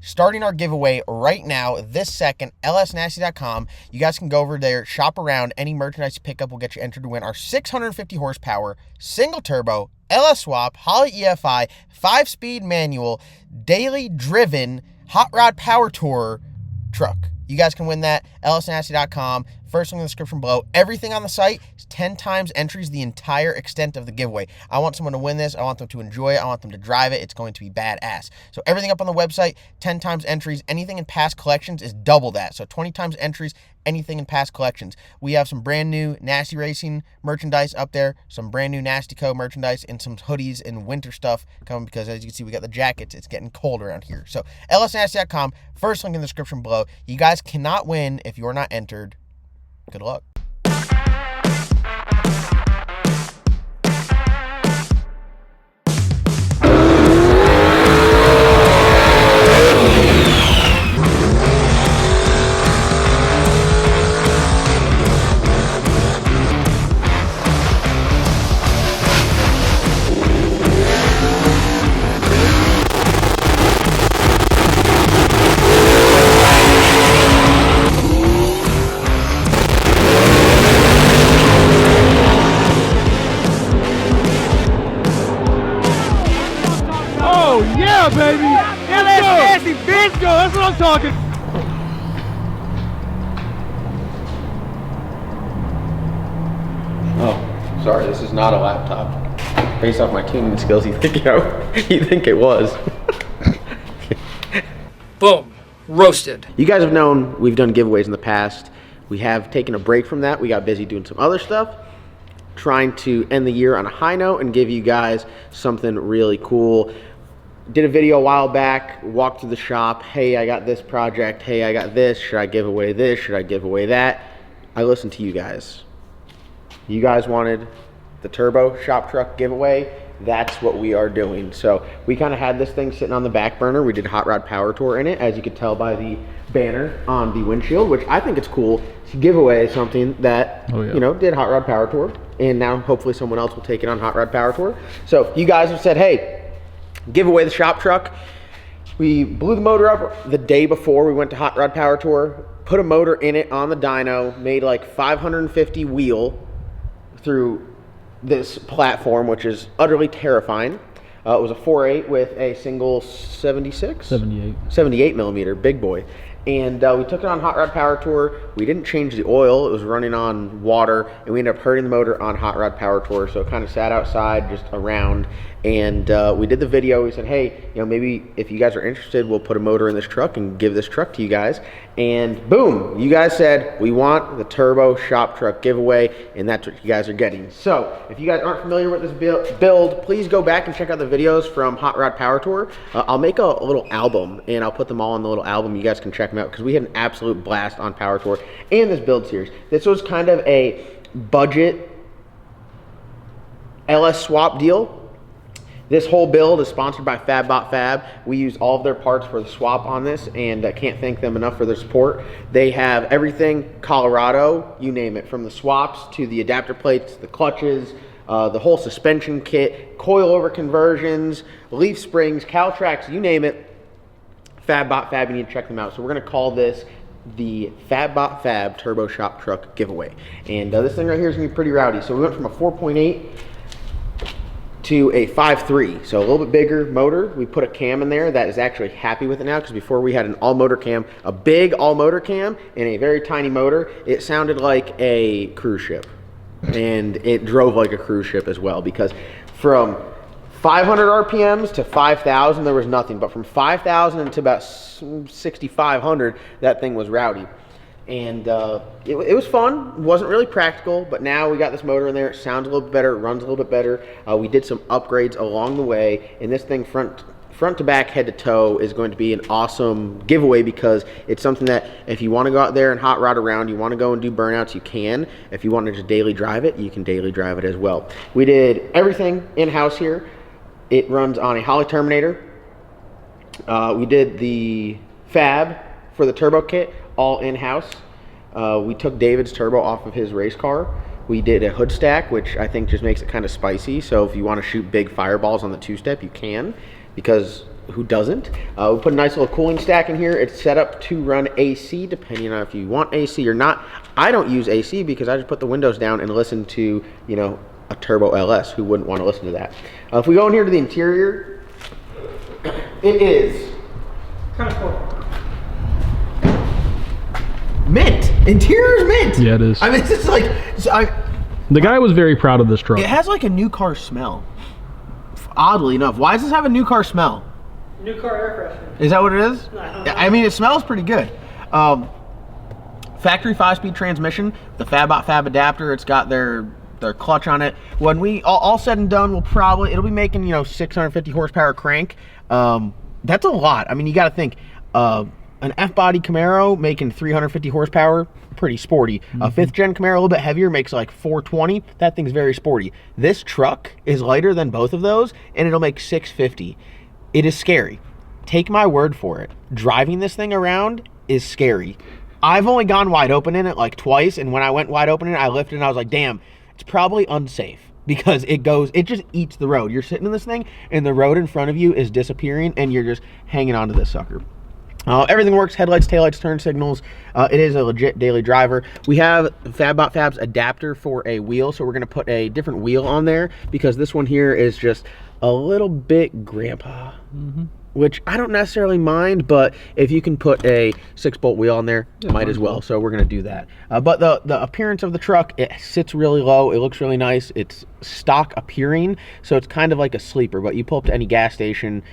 starting our giveaway right now, this second, lsnasty.com. You guys can go over there, shop around. Any merchandise you pick up will get you entered to win our 650 horsepower, single turbo, LS swap, Holley EFI, 5-speed manual, daily driven, hot rod power tour truck. You guys can win that, lsnasty.com. First link in the description below. Everything on the site is 10 times entries the entire extent of the giveaway. I want someone to win this. I want them to enjoy it. I want them to drive it. It's going to be badass. So everything up on the website, 10 times entries. Anything in past collections is double that. So 20 times entries, anything in past collections. We have some brand new Nasty Racing merchandise up there, some brand new Nasty Co merchandise, and some hoodies and winter stuff coming because, as you can see, we got the jackets. It's getting cold around here. So lsnasty.com, first link in the description below. You guys cannot win if you're not entered. Good luck. Baby, let's go. Nasty bitch, go. That's what I'm talking. Oh, sorry, this is not a laptop. Based off my tuning skills, you think it was. Boom, roasted. You guys have known we've done giveaways in the past. We have taken a break from that. We got busy doing some other stuff, trying to end the year on a high note and give you guys something really cool. Did a video a while back, walked through the shop. Hey, I got this project. Hey, I got this. Should I give away this? Should I give away that? I listened to you guys. You guys wanted the turbo shop truck giveaway. That's what we are doing. So we kind of had this thing sitting on the back burner. We did Hot Rod Power Tour in it, as you could tell by the banner on the windshield, which I think it's cool to give away something that, you know, did Hot Rod Power Tour. And now hopefully someone else will take it on Hot Rod Power Tour. So you guys have said, hey, give away the shop truck. We blew the motor up the day before we went to Hot Rod Power Tour, put a motor in it on the dyno, made like 550 wheel through this platform, which is utterly terrifying. It was a 4.8 with a single 78 millimeter, big boy. And we took it on Hot Rod Power Tour. We didn't change the oil. It was running on water, and we ended up hurting the motor on Hot Rod Power Tour. So it kind of sat outside, just around. And we did the video. We said, hey, you know, maybe if you guys are interested, we'll put a motor in this truck and give this truck to you guys. And boom, you guys said, we want the turbo shop truck giveaway, and that's what you guys are getting. So if you guys aren't familiar with this build, please go back and check out the videos from Hot Rod Power Tour. I'll make a little album, and I'll put them all in the little album. You guys can check them out, because we had an absolute blast on Power Tour and this build series. This was kind of a budget LS swap deal. This whole build is sponsored by FabBotFab. We use all of their parts for the swap on this, and I can't thank them enough for their support. They have everything Colorado, you name it, from the swaps to the adapter plates, the clutches, the whole suspension kit, coilover conversions, leaf springs, Caltrax, you name it. FabBotFab, you need to check them out. So we're gonna call this the FabBotFab Turbo Shop Truck giveaway. And this thing right here is gonna be pretty rowdy. So we went from a 4.8 to a 5.3, so a little bit bigger motor. We put a cam in there that is actually happy with it now, because before we had an all motor cam, a big all motor cam and a very tiny motor. It sounded like a cruise ship, and it drove like a cruise ship as well, because from 500 RPMs to 5,000 there was nothing, but from 5,000 to about 6,500 that thing was rowdy. And it was fun. It wasn't really practical, but now we got this motor in there. It sounds a little bit better, it runs a little bit better. We did some upgrades along the way, and this thing front to back, head to toe is going to be an awesome giveaway, because it's something that if you want to go out there and hot rod around, you want to go and do burnouts, you can. If you want to just daily drive it, you can daily drive it as well. We did everything in-house here. It runs on a Holley Terminator. We did the fab for the turbo kit, all in-house. We took David's turbo off of his race car. We did a hood stack, which I think just makes it kind of spicy. So if you want to shoot big fireballs on the two-step, you can, because who doesn't. We put a nice little cooling stack in here. It's set up to run AC, depending on if you want AC or not. I don't use AC because I just put the windows down and listen to, you know, a turbo LS. Who wouldn't want to listen to that? If we go in here to the interior, it is Kind of cool. mint. Interior's mint. Yeah, it is. I mean, it's just like, The guy was very proud of this truck. it has like a new car smell. Oddly enough, why does this have a new car smell? New car air freshener. Is that what it is? No, I don't Yeah, know. I mean, it smells pretty good. Factory 5-speed transmission, the fab adapter. It's got their clutch on it. When we all said and done, it'll be making, you know, 650 horsepower crank. That's a lot. I mean, you got to think an F-body Camaro making 350 horsepower, pretty sporty. A 5th gen Camaro, a little bit heavier, makes like 420. That thing's very sporty. This truck is lighter than both of those, and it'll make 650. It is scary. Take my word for it. Driving this thing around is scary. I've only gone wide open in it like twice, and when I went wide open in it, I lifted and I was like, damn, it's probably unsafe because it just eats the road. You're sitting in this thing, and the road in front of you is disappearing, and you're just hanging onto this sucker. Everything works, headlights, taillights, turn signals. It is a legit daily driver. We have Fab's adapter for a wheel, so we're going to put a different wheel on there because this one here is just a little bit grandpa, which I don't necessarily mind, but if you can put a 6-bolt wheel on there, might as well. So we're going to do that. But the appearance of the truck, it sits really low. It looks really nice. It's stock appearing, so it's kind of like a sleeper, but you pull up to any gas station,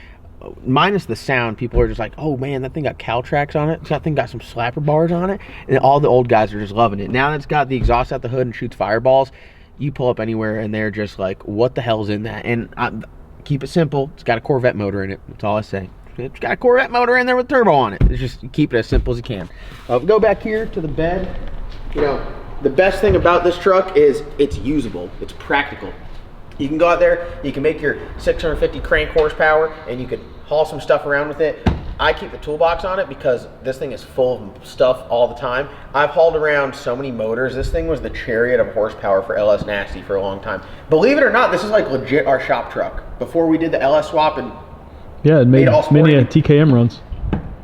minus the sound, people are just like, oh man, that thing got Caltrax on it. That thing got some slapper bars on it. And all the old guys are just loving it. Now that it's got the exhaust out the hood and shoots fireballs, you pull up anywhere and they're just like, what the hell's in that? And keep it simple. It's got a Corvette motor in it. That's all I say. It's got a Corvette motor in there with turbo on it. It's just keep it as simple as you can. Go back here to the bed. You know, the best thing about this truck is it's usable. It's practical. You can go out there, you can make your 650 crank horsepower, and you could haul some stuff around with it. I keep the toolbox on it because this thing is full of stuff all the time. I've hauled around so many motors. This thing was the chariot of horsepower for LS Nasty for a long time. Believe it or not, this is like legit our shop truck. Before we did the LS swap and Yeah, it made many TKM runs.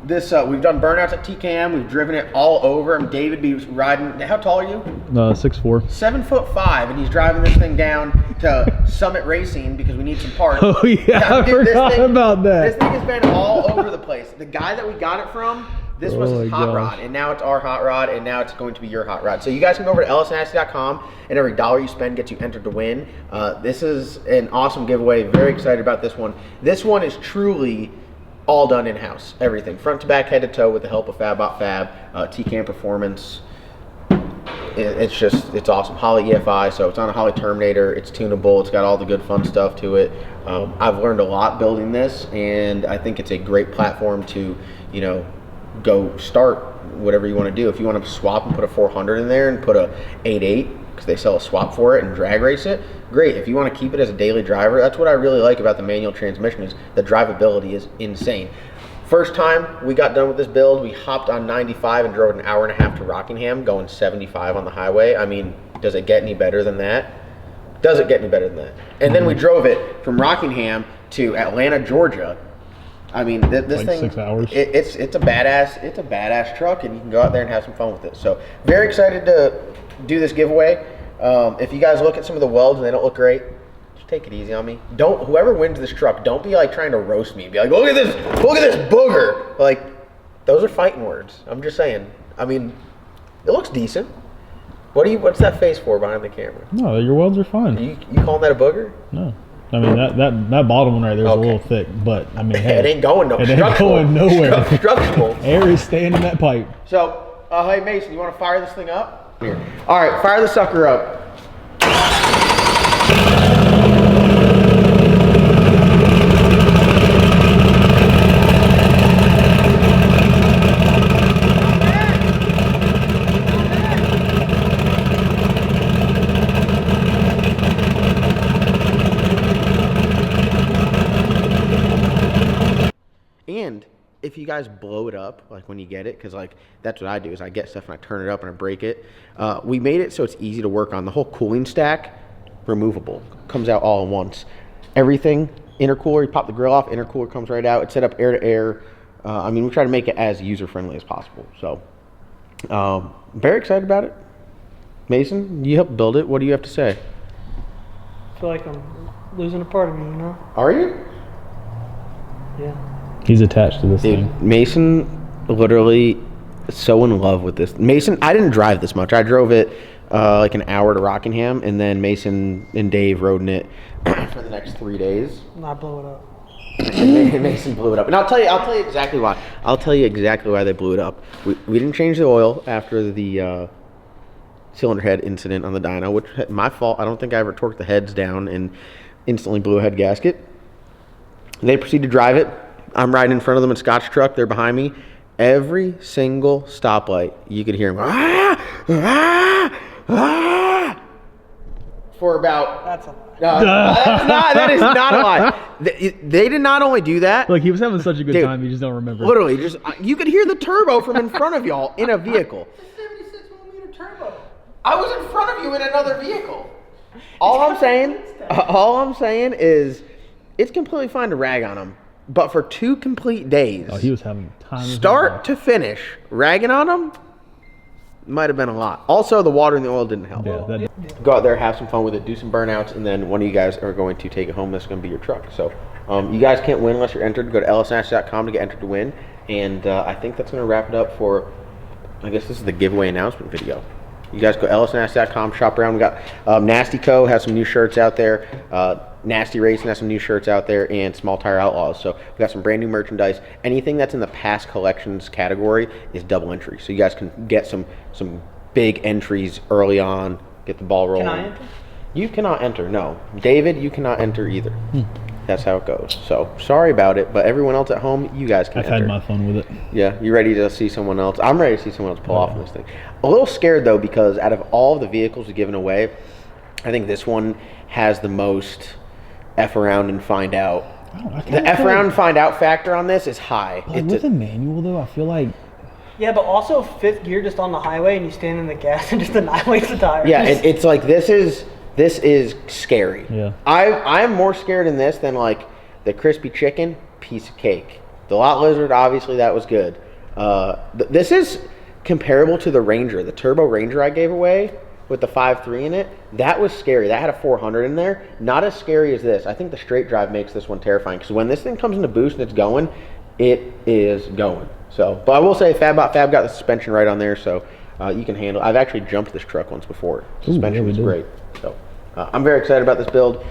this, we've done burnouts at TKM. We've driven it all over. And David be riding. How tall are you? 6'4". 7'5", and he's driving this thing down to Summit Racing because we need some parts. Oh yeah, I dude, forgot about that. This thing has been all over the place. The guy that we got it from, this was his hot rod, and now it's our hot rod, and now it's going to be your hot rod. So you guys can go over to lsnasty.com, and every dollar you spend gets you entered to win. This is an awesome giveaway. Very excited about this one. This one is truly all done in-house. Everything, front to back, head to toe, with the help of FabFab, TCAM Performance. It's awesome. Holley EFI, so it's on a Holley Terminator. It's tunable. It's got all the good fun stuff to it. I've learned a lot building this, and I think it's a great platform to, you know, go start whatever you want to do. If you want to swap and put a 400 in there and put a 8.8, because they sell a swap for it, and drag race it, great. If you want to keep it as a daily driver, that's what I really like about the manual transmission, is the drivability is insane. First time we got done with this build, we hopped on 95 and drove an hour and a half to Rockingham, going 75 on the highway. I mean, does it get any better than that? Does it get any better than that? And then we drove it from Rockingham to Atlanta, Georgia. I mean, this like thing, 6 hours. It's a badass truck, and you can go out there and have some fun with it. So very excited to do this giveaway. If you guys look at some of the welds and they don't look great, just take it easy on me. Whoever wins this truck, don't be like trying to roast me. Be like, look at this booger. Like, those are fighting words. I'm just saying. I mean, it looks decent. What's that face for behind the camera? No, your welds are fine. You calling that a booger? No. I mean, that bottom one right there is a little thick, but I mean, hey, it ain't going nowhere. It ain't going nowhere. Structural. Air is staying in that pipe. So, hey Mason, you want to fire this thing up? Here. All right, fire the sucker up. And if you guys blow it up, like when you get it, because like that's what I do, is I get stuff and I turn it up and I break it. We made it so it's easy to work on. The whole cooling stack, removable, comes out all at once. Everything intercooler. You pop the grill off, intercooler comes right out. It's set up air to air. I mean, we try to make it as user friendly as possible. So, very excited about it. Mason, you helped build it. What do you have to say? I feel like I'm losing a part of me, you know? Are you? Yeah. He's attached to this thing. Mason literally is so in love with this. Mason, I didn't drive this much. I drove it like an hour to Rockingham, and then Mason and Dave rode in it for the next 3 days. And I blow it up. And Mason blew it up, and I'll tell you exactly why. I'll tell you exactly why they blew it up. We didn't change the oil after the cylinder head incident on the dyno, which my fault. I don't think I ever torqued the heads down and instantly blew a head gasket. They proceed to drive it. I'm riding in front of them in Scott's truck. They're behind me. Every single stoplight, you could hear them for about. That's a lie. That is not a lie. They did not only do that. Look, he was having such a good Dude, time, you just don't remember. Literally, just you could hear the turbo from in front of y'all in a vehicle. It's a 76mm turbo. I was in front of you in another vehicle. All I'm saying is, it's completely fine to rag on them, but for 2 complete days, Oh, he was having time. start to finish, ragging on them might have been a lot. Also, the water and the oil didn't help. Yeah, that, Go out there, have some fun with it, do some burnouts, and then one of you guys are going to take it home. That's going to be your truck. So you guys can't win unless you're entered. Go to lsnash.com to get entered to win. And I think that's going to wrap it up for, I guess this is the giveaway announcement video. You guys go lsnash.com, shop around. We got Nasty Co. has some new shirts out there. Nasty Racing has some new shirts out there, and Small Tire Outlaws. So we got some brand new merchandise. Anything that's in the past collections category is double entry. So you guys can get some big entries early on, get the ball rolling. Can I enter? You cannot enter, no. David, you cannot enter either. That's how it goes. So sorry about it, but everyone else at home, you guys can I've enter. had my fun with it. Yeah, you ready to see someone else? I'm ready to see someone else pull off this thing. A little scared though, because out of all of the vehicles we've given away, I think this one has the most F around and find out. The F around and find out factor on this is high. Like with a manual though, I feel like Yeah, but also 5th gear just on the highway and you stand in the gas and just annihilates the tires. Yeah, it's like this is scary. Yeah. I'm more scared in this than like the crispy chicken, piece of cake. The Lot Lizard, obviously that was good. This is comparable to the Ranger, the Turbo Ranger I gave away with the 5.3 in it. That was scary. That had a 400 in there. Not as scary as this. I think the straight drive makes this one terrifying, because when this thing comes into boost and it's going, it is going. So, but I will say FabBot Fab got the suspension right on there, so you can handle. I've actually jumped this truck once before. Suspension was great. So I'm very excited about this build.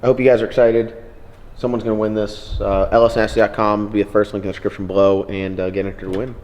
I hope you guys are excited. Someone's going to win this. lsnasty.com will be the first link in the description below, and get entered to win.